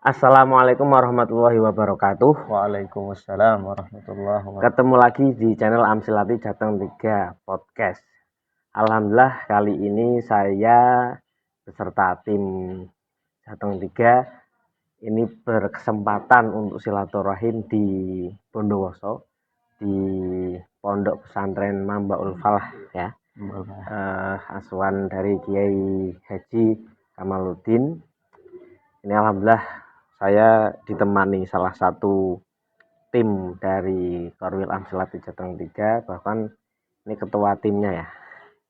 Assalamualaikum warahmatullahi wabarakatuh. Waalaikumsalam warahmatullahi wabarakatuh. Ketemu lagi di channel Amsilati Jateng 3 Podcast. Alhamdulillah kali ini saya beserta tim Jateng 3 ini berkesempatan untuk silaturahim di Bondowoso, di Pondok Pesantren Mambaul Falah ya. Asuhan dari Kiai Haji Kamaluddin. Ini alhamdulillah saya ditemani salah satu tim dari Korwil Amsilati Jateng 3, bahkan ini ketua timnya ya.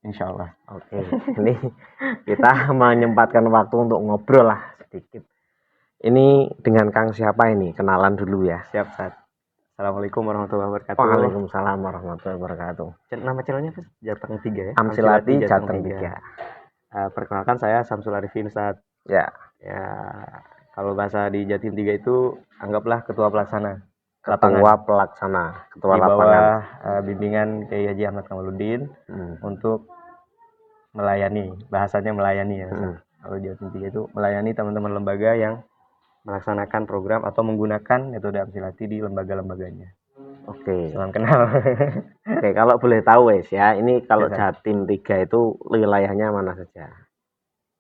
Insya Allah. Oke, ini kita menyempatkan waktu untuk ngobrol lah sedikit. Ini dengan Kang siapa ini? Kenalan dulu ya. Siap, Sat. Assalamualaikum warahmatullahi wabarakatuh. Waalaikumsalam warahmatullahi wabarakatuh. Nama channelnya apa? Jateng 3 ya? Amsilati Jateng 3. Perkenalkan saya Samsul Arifin, Sat. Ya. Kalau bahasa di Jatim 3 itu anggaplah ketua pelaksana. Ketua pelaksana, ketua di lapangan. bawah bimbingan Kiai Haji Ahmad Kamaluddin untuk melayani, bahasanya melayani ya. Kalau Jatim 3 itu melayani teman-teman lembaga yang melaksanakan program atau menggunakan metode Amsilati di lembaga-lembaganya. Oke. Salam kenal. Oke, kalau boleh tahu wes ya, ini kalau Jatim 3 itu wilayahnya mana saja?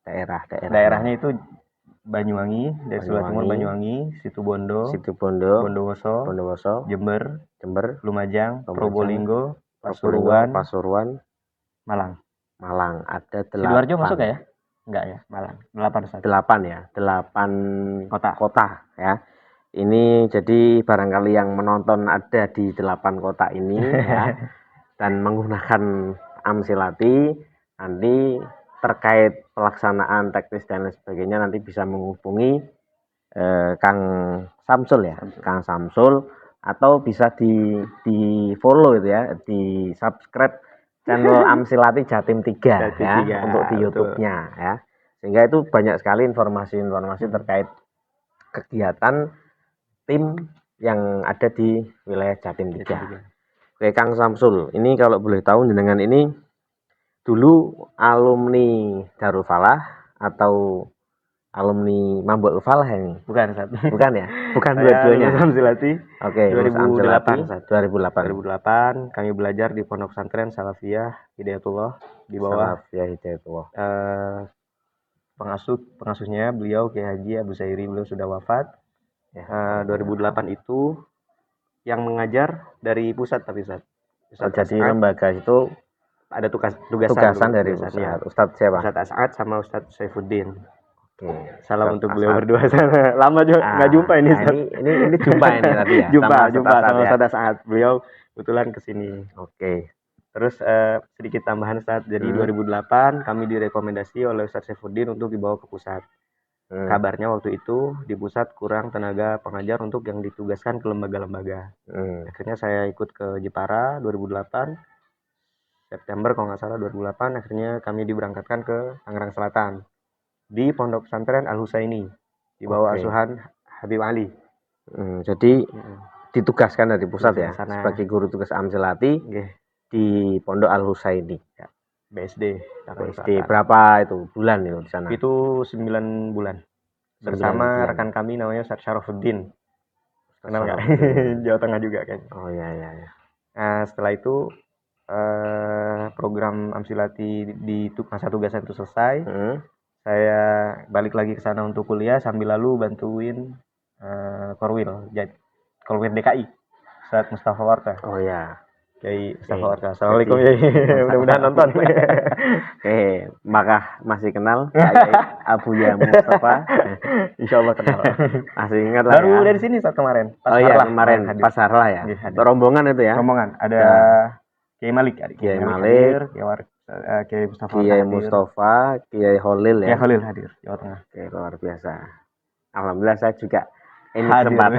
Daerahnya itu Banyuwangi, dari sebelah timur Banyuwangi, Situbondo, Bondowoso, Jember, Lumajang, Probolinggo, Pasuruan, Malang. Ada 8. Sidoarjo masuk ya? Enggak ya, Malang. 8 ya. 8 kota ya. Ini jadi barangkali yang menonton ada di 8 kota ini ya dan menggunakan Amsilati, nanti terkait pelaksanaan teknis dan lain sebagainya nanti bisa menghubungi Kang Samsul ya, Kang Samsul, atau bisa di follow itu ya, di subscribe channel Amsilati Jatim 3 ya, untuk di YouTube-nya ya. Sehingga itu banyak sekali informasi-informasi terkait kegiatan tim yang ada di wilayah Jatim 3. Oke, Kang Samsul, ini kalau boleh tahu jenengan ini dulu alumni Darul Falah atau alumni Mambaul Falah ini? Bukan, Sat. Bukan ya? Bukan dua-duanya. Amsilati. Oke, 2008 kami belajar di Pondok Pesantren Salafiyah Hidayatullah di bawah Salafiyah Hidayatullah. Pengasuhnya beliau Kiai Haji Abu Sairi, beliau sudah wafat. 2008 itu yang mengajar dari pusat tapi Sat. Jadi lembaga itu ada tugasan dari pusat. Ustadz siapa? Ustadz As'ad sama Ustadz Saifuddin. Oke. Salam untuk beliau berdua sana. Lama juga nggak jumpa ini. Ini jumpa ini tadi ya. Jumpa sama Ustadz As'ad. Beliau kebetulan kesini. Oke. Terus sedikit tambahan Ustadz. Jadi 2008 kami direkomendasi oleh Ustadz Saifuddin untuk dibawa ke pusat. Kabarnya waktu itu di pusat kurang tenaga pengajar untuk yang ditugaskan ke lembaga-lembaga. Akhirnya saya ikut ke Jepara 2008. September kalau nggak salah 2008 akhirnya kami diberangkatkan ke Tangerang Selatan di Pondok Pesantren Al Husaini di bawah asuhan Habib Ali. Jadi ditugaskan dari pusat ya sebagai guru tugas Amsilati di Pondok Al Husaini ya. BSD berapa itu bulan itu di sana? Itu 9 bulan bersama rekan kami namanya Ustadz Syarafuddin. Kenal nggak? Jawa Tengah juga kan. Oh ya. Nah setelah itu program Amsilati di masa tugasan itu selesai, saya balik lagi ke sana untuk kuliah sambil lalu bantuin Korwil DKI Ustadz Mustafa Warta. Oh ya, Kiai Mustafa Warta. Assalamualaikum ya. Mudah-mudahan nonton. Oke, maka masih kenal Kiai Abuya Mustafa. Insya Allah kenal. Masih ingat lah. Baru dari sini saat kemarin. Kemarin pas Harlah ya. Rombongan itu ya. Rombongan ada Kiai Malik, Kiai Mustafa, Kiai Holil ya. Kiai Holil hadir Jawa Tengah. Oke, luar biasa. Alhamdulillah saya juga ini kesempatan.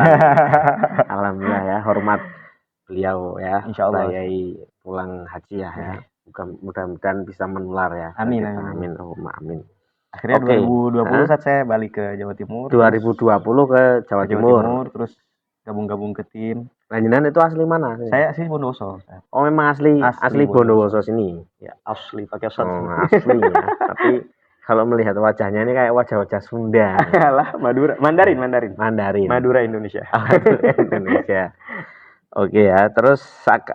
Alhamdulillah ya, hormat beliau ya. Insyaallah. Kiai pulang haji ya. Mudah-mudahan bisa menular ya. Amin. Amin. Akhirnya 2020 saat saya balik ke Jawa Timur. 2020 ke Jawa Timur. Terus gabung ke tim. Lanjutan itu asli mana? Saya asli Bondowoso. Oh memang asli Bondowoso sini. Ya asli pakai shot. Asli ya. Tapi kalau melihat wajahnya ini kayak wajah-wajah Sunda. Lah, Mandarin. Madura Indonesia. Madura Indonesia. Oke ya, terus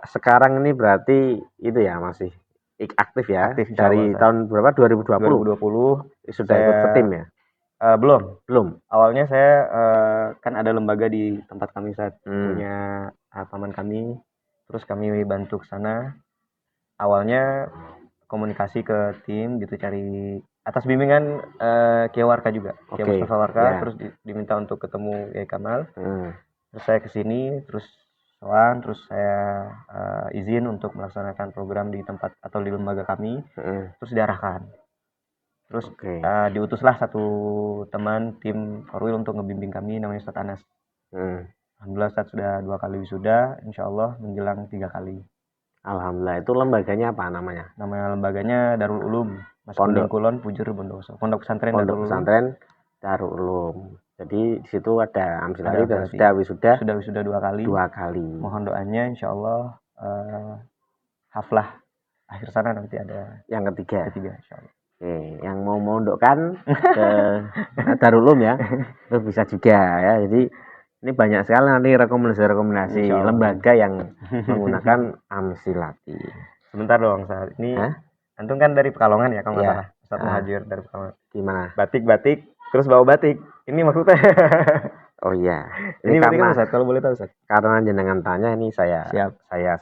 sekarang ini berarti itu ya masih aktif ya. Aktif, dari tahun berapa? 2020. 2020 Sudah ikut ke tim ya? Belum. Awalnya saya kan ada lembaga di tempat kami saat punya paman kami, terus kami bantu ke sana. Awalnya komunikasi ke tim gitu, cari atas bimbingan Kiai Warka juga, Kiai Mustafa Warka, terus diminta untuk ketemu Kiai Kamal. Terus saya kesini, terus saya izin untuk melaksanakan program di tempat atau di lembaga kami, terus diarahkan. Terus diutuslah satu teman tim Korwil untuk ngebimbing kami, namanya Ustadz Anas. Alhamdulillah Ustadz sudah 2 kali wisuda, insya Allah menjelang 3 kali. Alhamdulillah. Itu lembaganya apa namanya? Nama lembaganya Darul Ulum, Mas Kuning Kulon, Pujur Bondowoso. Pondok pesantren Darul Ulum. Jadi di situ ada Amsilati dan sudah wisuda 2 kali. 2 kali. Mohon doanya insya Allah haflah akhir sana nanti ada yang ketiga insya Allah. Oke, yang mau mondokkan ke Darul Ulum ya, itu bisa juga ya. Jadi ini banyak sekali nanti rekomendasi lembaga yang menggunakan Amsilati. Sebentar dong, saat ini antum kan dari Pekalongan ya kalau nggak salah. Ustadz Muhajir dari Pekalongan. Gimana? Batik terus bawa batik. Ini maksudnya. Oh iya. Ini karena Ustadz, kalau boleh tahu Ustadz. Karena jenengan tanya ini saya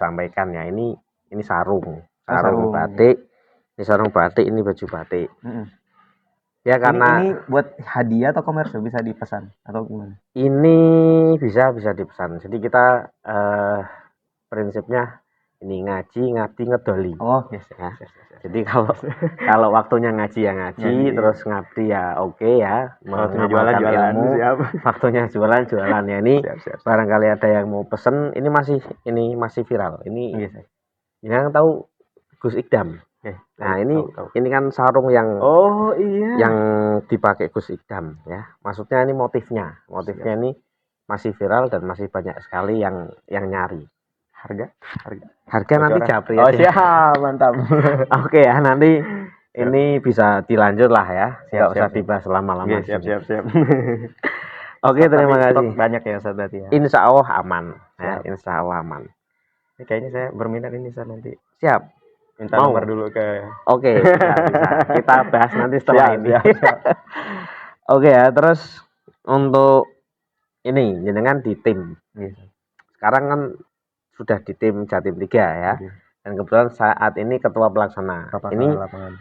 sampaikan ya. Ini sarung batik. Ini sarung batik, ini baju batik. Ya karena ini buat hadiah atau komersil, bisa dipesan atau gimana? Ini bisa dipesan. Jadi kita prinsipnya ini ngaji, ngabdi, ngedoli. Oh, yes. Jadi kalau waktunya ngaji ya ngaji, terus ngabdi ya oke ya. Waktunya jualan ilmu, waktunya jualan ya. Ini siap. Barangkali ada yang mau pesen, ini masih viral. Ini yang tahu Gus Ikdam. Nah ini kan sarung yang yang dipakai Gus Ikdam ya. Maksudnya ini motifnya ini masih viral dan masih banyak sekali yang nyari. Harga nanti japri aja. Oh siap, mantap. Oke ya, nanti ini bisa dilanjut lah ya. Nggak usah dibahas lama-lama. Siap. Oke, terima kasih. Banyak ya Ustadz berarti ya. Insya Allah aman. Ya, insya Allah aman. Ini kayaknya saya berminat ini Ustadz nanti. Siap. Minta nomor dulu ke. Oke, bisa. Kita bahas nanti setelah ini. Oke ya, terus untuk ini jenengan di tim. Sekarang kan sudah di tim Jatim 3 ya. Dan kebetulan saat ini ketua pelaksana. Ini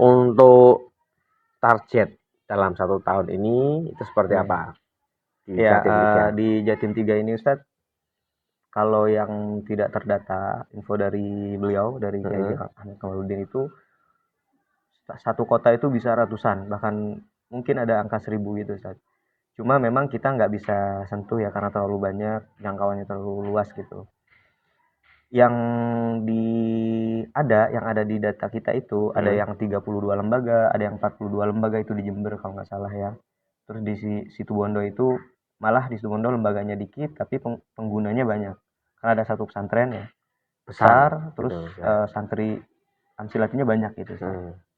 untuk target dalam 1 tahun ini itu seperti apa? Di Jatim 3 ini Ustadz, kalau yang tidak terdata info dari beliau, dari Kiai Ahmad Kamaluddin itu, satu kota itu bisa ratusan, bahkan mungkin ada angka 1000 gitu Ustadz. Cuma memang kita nggak bisa sentuh ya karena terlalu banyak, jangkauannya terlalu luas gitu. Yang ada di data kita itu ada yang 32 lembaga, ada yang 42 lembaga itu di Jember kalau nggak salah ya. Terus di Situbondo itu malah di Situbondo lembaganya dikit tapi penggunanya banyak. Karena ada satu pesantren ya besar, terus santri Amsilatinya banyak gitu.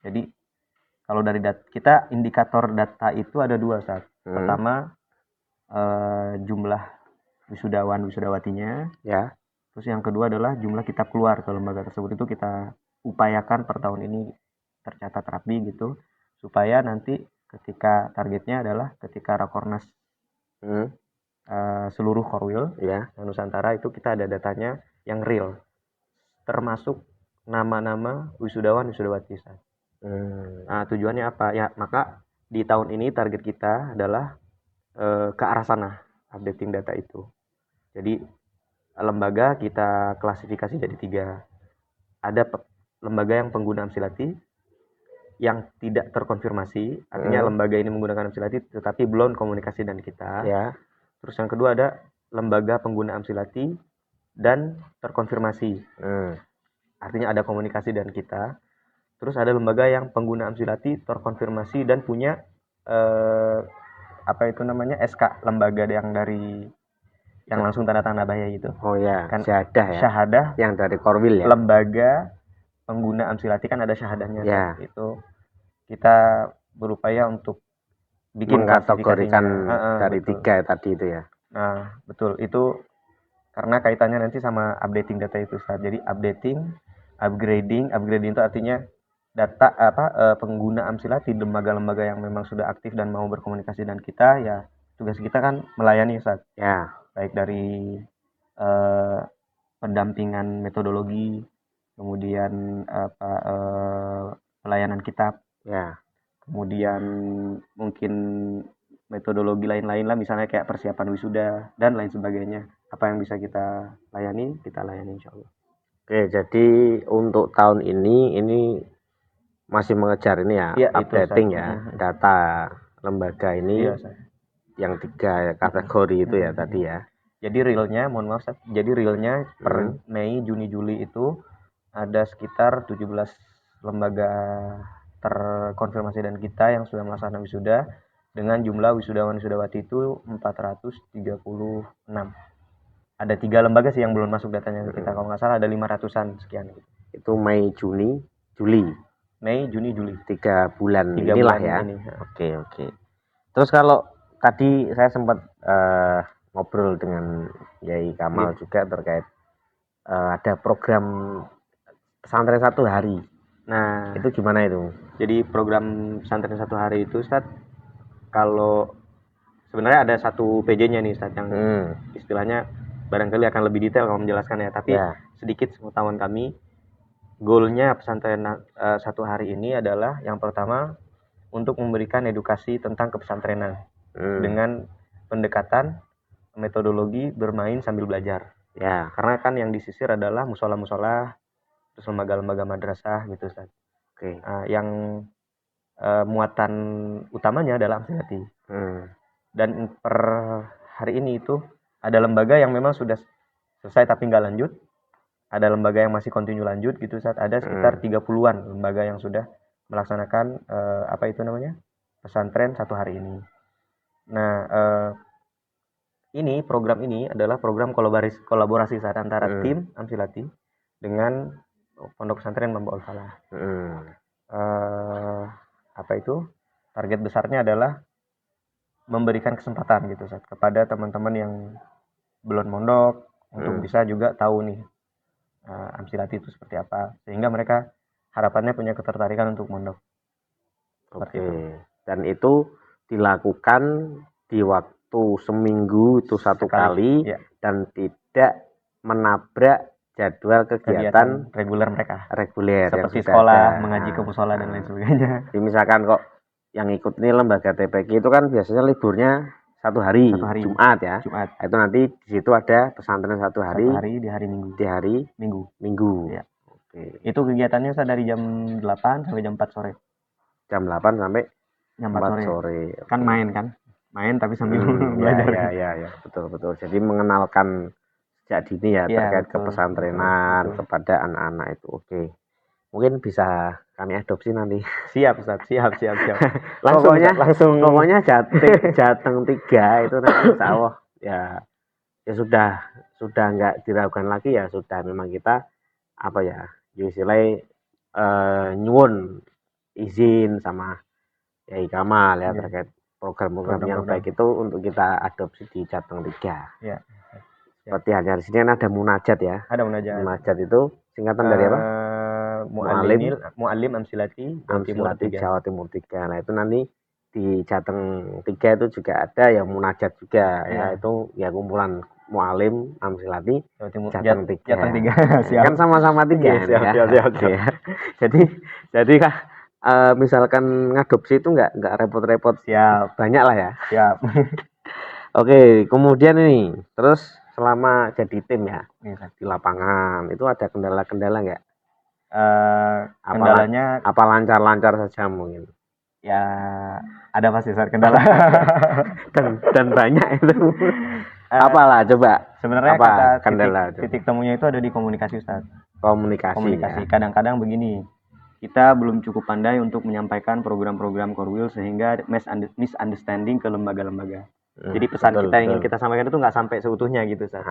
Jadi kalau dari kita indikator data itu ada 2 saat. Pertama jumlah wisudawatinya ya. Terus yang kedua adalah jumlah kitab keluar ke lembaga tersebut, itu kita upayakan per tahun ini tercatat rapi gitu, supaya nanti ketika targetnya adalah ketika Rakornas seluruh Korwil ya Nusantara itu kita ada datanya yang real, termasuk nama-nama wisudawati. Nah tujuannya apa ya? Maka di tahun ini target kita adalah ke arah sana, updating data itu. Jadi lembaga kita klasifikasi jadi 3. Ada lembaga yang pengguna Amsilati yang tidak terkonfirmasi, artinya lembaga ini menggunakan Amsilati tetapi belum komunikasi dengan kita. Ya. Terus yang kedua ada lembaga pengguna Amsilati dan terkonfirmasi. Artinya ada komunikasi dengan kita. Terus ada lembaga yang pengguna Amsilati terkonfirmasi dan punya SK lembaga yang dari yang langsung tanda bahaya gitu. Oh ya, kan syahadah yang dari Korwil ya. Lembaga pengguna Amsilati kan ada syahadahnya ya. Itu kita berupaya untuk bikin mengkategorikan klasifikasinya. dari Betul. 3 tadi itu ya. Nah, betul. Itu karena kaitannya nanti sama updating data itu, Ustaz. Jadi upgrading itu artinya data pengguna Amsilati, lembaga-lembaga yang memang sudah aktif dan mau berkomunikasi dengan kita, ya tugas kita kan melayani, Ustaz. Ya. Baik dari pendampingan metodologi, kemudian pelayanan kitab, Ya. kemudian mungkin metodologi lain-lain lah, misalnya kayak persiapan wisuda dan lain sebagainya. Apa yang bisa kita layani, insya Allah. Oke, jadi untuk tahun ini masih mengejar ini ya, Iya, updating itu, ya, data lembaga ini Iya, yang 3 kategori itu ya tadi ya. Jadi realnya, mohon maaf, jadi realnya per Mei, Juni, Juli itu ada sekitar 17 lembaga terkonfirmasi dan kita yang sudah melaksanakan wisuda, dengan jumlah wisudawan wisudawati itu 436. Ada 3 lembaga sih yang belum masuk datanya ke kita, kalau nggak salah ada 500-an sekian. Itu Mei, Juni, Juli. Mei, Juni, Juli. 3 bulan inilah ya. Ini. Oke. Terus kalau tadi saya sempat ngobrol dengan Yai Kamal juga terkait ada program pesantren 1 hari. Nah, itu gimana itu? Jadi program pesantren 1 hari itu, Ustaz, kalau sebenarnya ada 1 PJ-nya nih, Ustaz, yang istilahnya barangkali akan lebih detail kalau menjelaskan ya, tapi sedikit sepengetahuan kami, goalnya pesantren 1 hari ini adalah yang pertama untuk memberikan edukasi tentang kepesantrenan dengan pendekatan metodologi bermain sambil belajar. Ya, karena kan yang disisir adalah musola-musola, terus lembaga-lembaga madrasah gitu, Ustaz. Oke. Yang muatan utamanya adalah Amsilati. Dan per hari ini itu ada lembaga yang memang sudah selesai tapi nggak lanjut, ada lembaga yang masih kontinu lanjut gitu, Ustaz. Ada sekitar 30-an lembaga yang sudah melaksanakan pesantren 1 hari ini. Nah, program ini adalah program kolaborasi saat antara tim Amsilati dengan Pondok Pesantren Mampu Al-Falah. Target besarnya adalah memberikan kesempatan gitu, Ustaz, kepada teman-teman yang belum mondok untuk bisa juga tahu nih Amsilati itu seperti apa, sehingga mereka harapannya punya ketertarikan untuk mondok. Oke. Dan itu dilakukan di waktu seminggu itu 1 kali ya. Dan tidak menabrak jadwal kegiatan reguler mereka. Reguler seperti sekolah, mengaji ke musola dan lain sebagainya. Jadi misalkan kok yang ikut ini lembaga TPQ itu kan biasanya liburnya 1 hari, Jumat ya. Itu nanti di situ ada pesantren 1 hari. 1 hari di hari Minggu. Di hari Minggu. Ya. Oke. Itu kegiatannya dari jam 8 sampai jam 4 sore. Jam 8 sampai jam 4 sore. Kan main tapi sambil belajar. Ya, betul. Jadi mengenalkan sejak dini ya terkait kepesantrenan kepada anak-anak itu. Oke. Mungkin bisa kami adopsi nanti. Siap, Ustaz. Siap. langsung. Pokoknya Jateng 3 itu nanti insyaallah ya sudah enggak diragukan lagi ya, sudah memang kita istilahnya nyuwun izin sama Yai Kamal ya terkait program-program yang baik itu untuk kita adopsi di Jateng 3. Ya. Seperti hanya di sini ada munajat ya. Ada munajat. Munajat itu singkatan dari apa? Mu'alim Amsilati Jawa Timur 3. Nah, itu nanti di Jateng 3 itu juga ada yang munajat juga ya. Itu ya kumpulan Mu'alim Amsilati Jateng 3. Siap. Kan sama-sama 3 siap. Ya. Jadi misalkan ngadopsi itu nggak repot-repot, banyak lah ya. Siap. Oke, kemudian ini terus selama jadi tim ya di lapangan itu ada kendala-kendala nggak? Kendalanya apa lancar-lancar saja mungkin? Ya ada pasti kendala dan banyak itu. Apalah coba? Sebenarnya kendala titik temunya itu ada di komunikasi, Ustaz. Komunikasi. Ya. Kadang-kadang begini. Kita belum cukup pandai untuk menyampaikan program-program Korwil sehingga misunderstanding ke lembaga-lembaga. Jadi pesan kita yang ingin kita sampaikan itu nggak sampai seutuhnya gitu, Ustaz.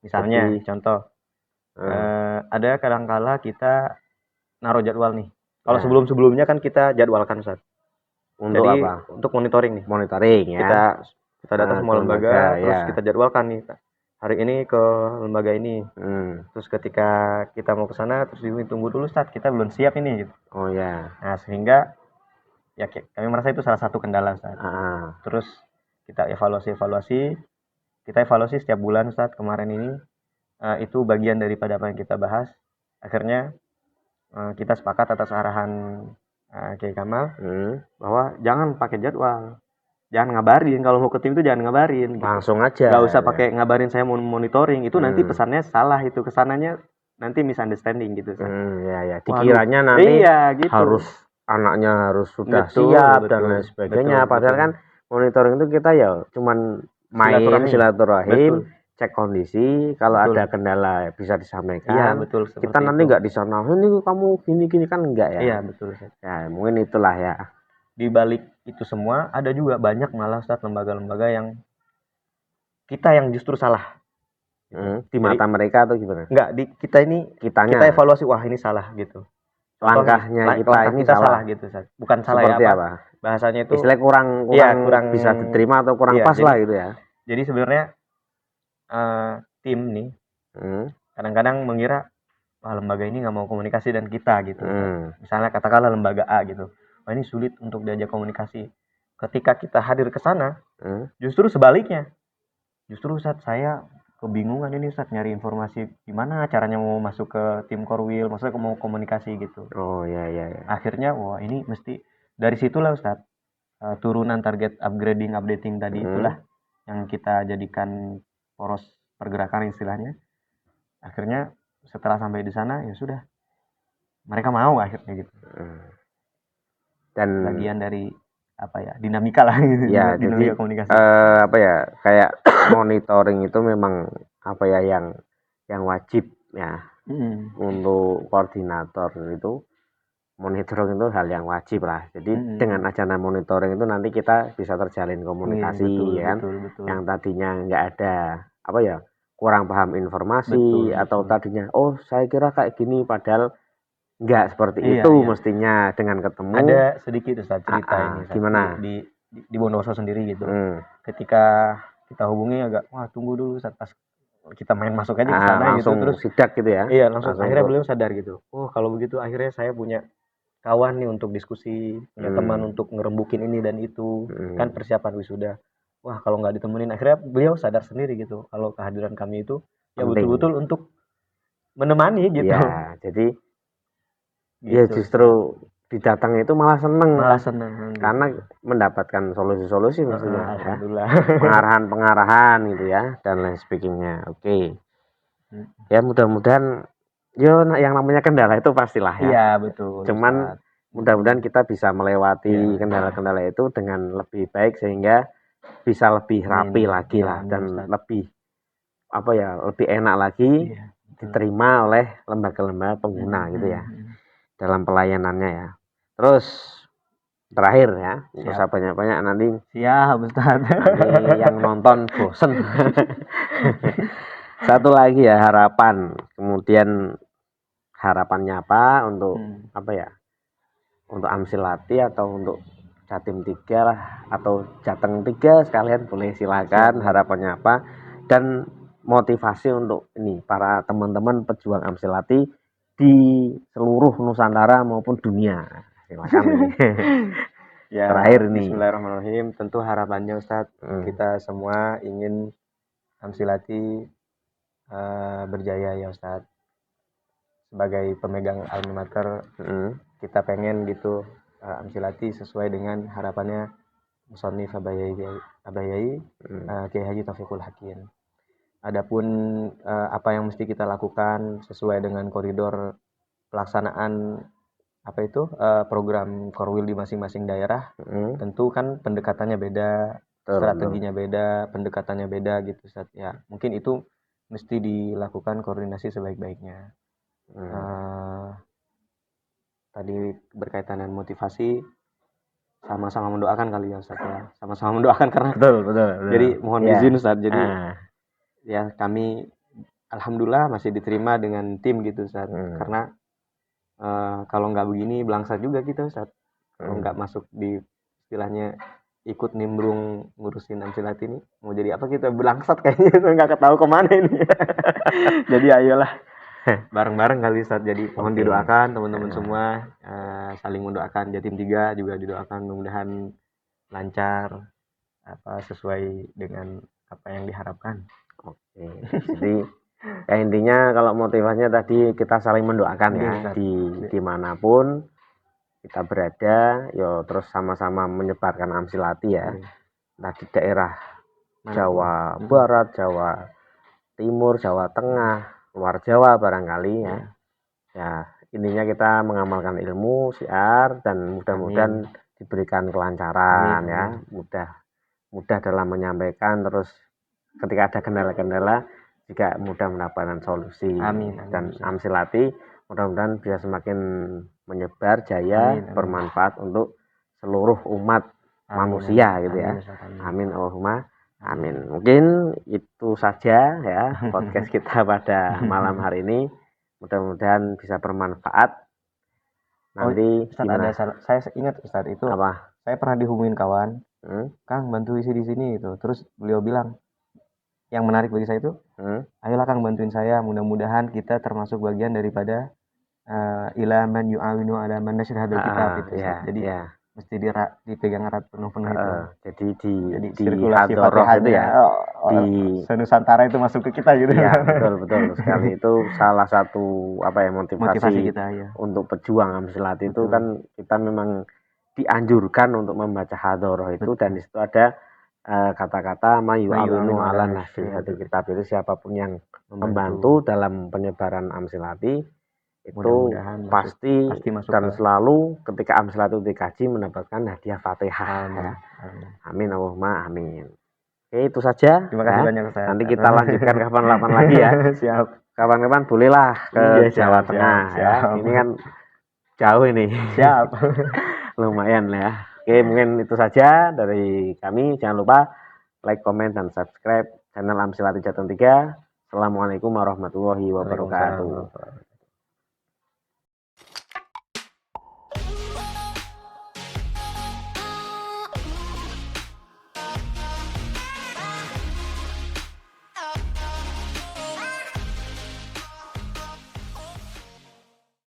Misalnya, contoh, ada kadang-kala kita naruh jadwal nih. Kalau sebelum-sebelumnya kan kita jadwalkan, Ustaz. Untuk Jadi apa? untuk monitoring nih. Monitoring ya. Kita data Nah, semua ke lembaga, terus ya. kita jadwalkan nih. Hari ini ke lembaga ini. Hmm. Terus ketika kita mau ke sana, terus tunggu dulu Ustaz, kita belum siap ini gitu. Oh ya. Nah, sehingga ya kami merasa itu salah satu kendala Ustaz. Terus kita evaluasi, kita evaluasi setiap bulan Ustaz. Kemarin ini itu bagian daripada apa yang kita bahas. Akhirnya kita sepakat atas arahan Kiai Kamal bahwa jangan pakai jadwal, jangan ngabarin kalau mau ke tim itu, jangan ngabarin gitu. Langsung aja. Nggak usah pakai ngabarin saya mau monitoring, itu nanti pesannya salah, itu kesananya nanti misunderstanding gitu. Ya. Dikiranya nanti gitu. Harus anaknya harus sudah siap dan lain sebagainya. Padahal kan monitoring itu kita ya cuman main silaturahim, cek kondisi, kalau ada kendala bisa disampaikan. Iya, betul. Kita nanti nggak di sana, ini kamu gini kan enggak ya. Iya, betul. Ya, mungkin itulah ya. Di balik itu semua ada juga banyak malah Ustaz lembaga-lembaga yang kita yang justru salah. Di mata mereka atau gimana? Enggak, kita evaluasi, wah ini salah gitu. Langkahnya kita salah gitu Ustaz. Bukan salah. Seperti ya apa? Bahasanya itu istilah kurang bisa diterima atau kurang pas lah gitu ya. Jadi sebenarnya tim nih kadang-kadang mengira wah lembaga ini nggak mau komunikasi dan kita gitu. Misalnya katakanlah lembaga A gitu, wah ini sulit untuk diajak komunikasi. Ketika kita hadir ke sana, justru sebaliknya, justru Ustaz saya kebingungan ini Ustaz nyari informasi gimana caranya mau masuk ke tim Korwil, maksudnya mau komunikasi gitu. Oh ya. Akhirnya wah ini mesti dari situlah Ustaz turunan target updating tadi itulah yang kita jadikan poros pergerakan istilahnya. Akhirnya setelah sampai di sana ya sudah, mereka mau akhirnya gitu. Dan bagian dari apa ya, dinamika lah gitu. Ya, dinamika komunikasi. Apa ya, kayak monitoring itu memang apa ya yang wajib ya. Untuk koordinator itu monitoring itu hal yang wajib lah. Jadi dengan adanya monitoring itu nanti kita bisa terjalin komunikasi ya kan. Betul. Yang tadinya nggak ada apa ya, kurang paham informasi atau tadinya saya kira kayak gini, padahal nggak seperti itu mestinya. Dengan ketemu ada sedikit Ustaz cerita ini Ustaz, gimana di Bondowoso sendiri gitu. Ketika kita hubungi agak tunggu dulu Ustaz, pas kita main masuk aja ke sana langsung gitu, terus sidak gitu ya. Iya, langsung akhirnya beliau sadar gitu. Oh, kalau begitu akhirnya saya punya kawan nih untuk diskusi, punya teman untuk ngerembukin ini dan itu. Kan persiapan wisuda. Wah, kalau nggak ditemenin, akhirnya beliau sadar sendiri gitu kalau kehadiran kami itu ya betul-betul untuk menemani gitu. Ya, jadi ya justru didatangi itu malah seneng karena mendapatkan solusi-solusi maksudnya. Alhamdulillah. Pengarahan gitu ya dan lain sebagainya. Oke. Ya mudah-mudahan yang namanya kendala itu pastilah ya. Iya, betul. Cuman mudah-mudahan kita bisa melewati kendala-kendala itu dengan lebih baik sehingga bisa lebih rapi lagi lah dan lebih lebih enak lagi diterima oleh lembaga-lembaga pengguna gitu ya dalam pelayanannya ya. Terus terakhir ya, nggak usah banyak-banyak nanti. Siap Ustaz. Nanti yang nonton bosen. Satu lagi ya, harapan. Kemudian harapannya apa untuk untuk Amsilati atau untuk Jatim 3 lah, atau Jateng 3 sekalian boleh silakan. Harapannya apa dan motivasi untuk ini para teman-teman pejuang Amsilati di seluruh Nusantara maupun dunia. Silakan. Ya, terakhir nih. Bismillahirrahmanirrahim. Tentu harapannya Ustadz, kita semua ingin Amsilati berjaya ya Ustadz. Sebagai pemegang alma mater, kita pengen gitu Amsilati sesuai dengan harapannya Musonif Abayai Kiai Haji Taufiqul Hakim. Adapun apa yang mesti kita lakukan sesuai dengan koridor pelaksanaan program Korwil di masing-masing daerah, tentu kan pendekatannya beda, strateginya beda, pendekatannya beda gitu Ustaz. Ya, mungkin itu mesti dilakukan koordinasi sebaik-baiknya. Tadi berkaitan dengan motivasi, sama-sama mendoakan kali ya Ustaz ya. Sama-sama mendoakan karena betul. Jadi mohon izin Ustaz. Jadi ya kami alhamdulillah masih diterima dengan tim gitu Ustaz. Karena kalau nggak begini belangsa juga kita Ustaz. Kalau nggak masuk di istilahnya ikut nimbrung ngurusin Amsilat ini. Mau jadi apa kita belangsat kayaknya nggak ketahu kemana ini. Jadi ayolah bareng-bareng kali Ustaz. Jadi mohon didoakan teman-teman semua, saling mendoakan Jatim 3 juga didoakan mudah-mudahan lancar sesuai dengan apa yang diharapkan. Oke. Jadi ya intinya kalau motivasinya tadi kita saling mendoakan ya, dimanapun kita berada, yo terus sama-sama menyebarkan Amsilati ya. Nah di daerah Jawa Barat, Jawa Timur, Jawa Tengah, luar Jawa barangkali ya. Ya intinya kita mengamalkan ilmu, syiar, dan mudah-mudahan diberikan kelancaran ya, mudah dalam menyampaikan, terus ketika ada kendala-kendala juga mudah mendapatkan solusi. Dan Amsilati mudah-mudahan bisa semakin menyebar jaya, bermanfaat untuk seluruh umat manusia gitu ya. Amin Allahumma amin. Mungkin itu saja ya podcast kita pada malam hari ini. Mudah-mudahan bisa bermanfaat. Nanti saya ingat Ustaz itu apa? Saya pernah dihubungin kawan, Kang bantu isi di sini itu. Terus beliau bilang, yang menarik bagi saya itu, ayolah Kang bantuin saya. Mudah-mudahan kita termasuk bagian daripada ila man yu'awinu ala man nashr hadal kitab itu. Jadi mesti dipegang erat penuh-penuh itu. Jadi sirkulasi Fatihah itu ya. Di Nusantara itu masuk ke kita gitu. Ya, betul sekali. Itu salah satu motivasi kita ya. Untuk pejuang Amsilat itu kan kita memang dianjurkan untuk membaca hadoroh itu, dan di situ ada kata-kata mayu'awinu ala nashr hadal kitab. Jadi siapapun yang membantu dalam penyebaran Amsilati itu pasti dan selalu ketika Amsilat itu dikaji mendapatkan hadiah Fatihah. Amin Allahumma amin. Oke, itu saja. Terima kasih banyak Ustaz. Nanti kita lanjutkan kapan-kapan lagi ya. Siap. Kapan-kapan bolehlah ke Jawa Tengah ya. Ini kan jauh ini. Siap. Lumayan lah ya. Oke, mungkin itu saja dari kami. Jangan lupa like, comment, dan subscribe channel Amsilati Jatim 3. Assalamualaikum warahmatullahi wabarakatuh.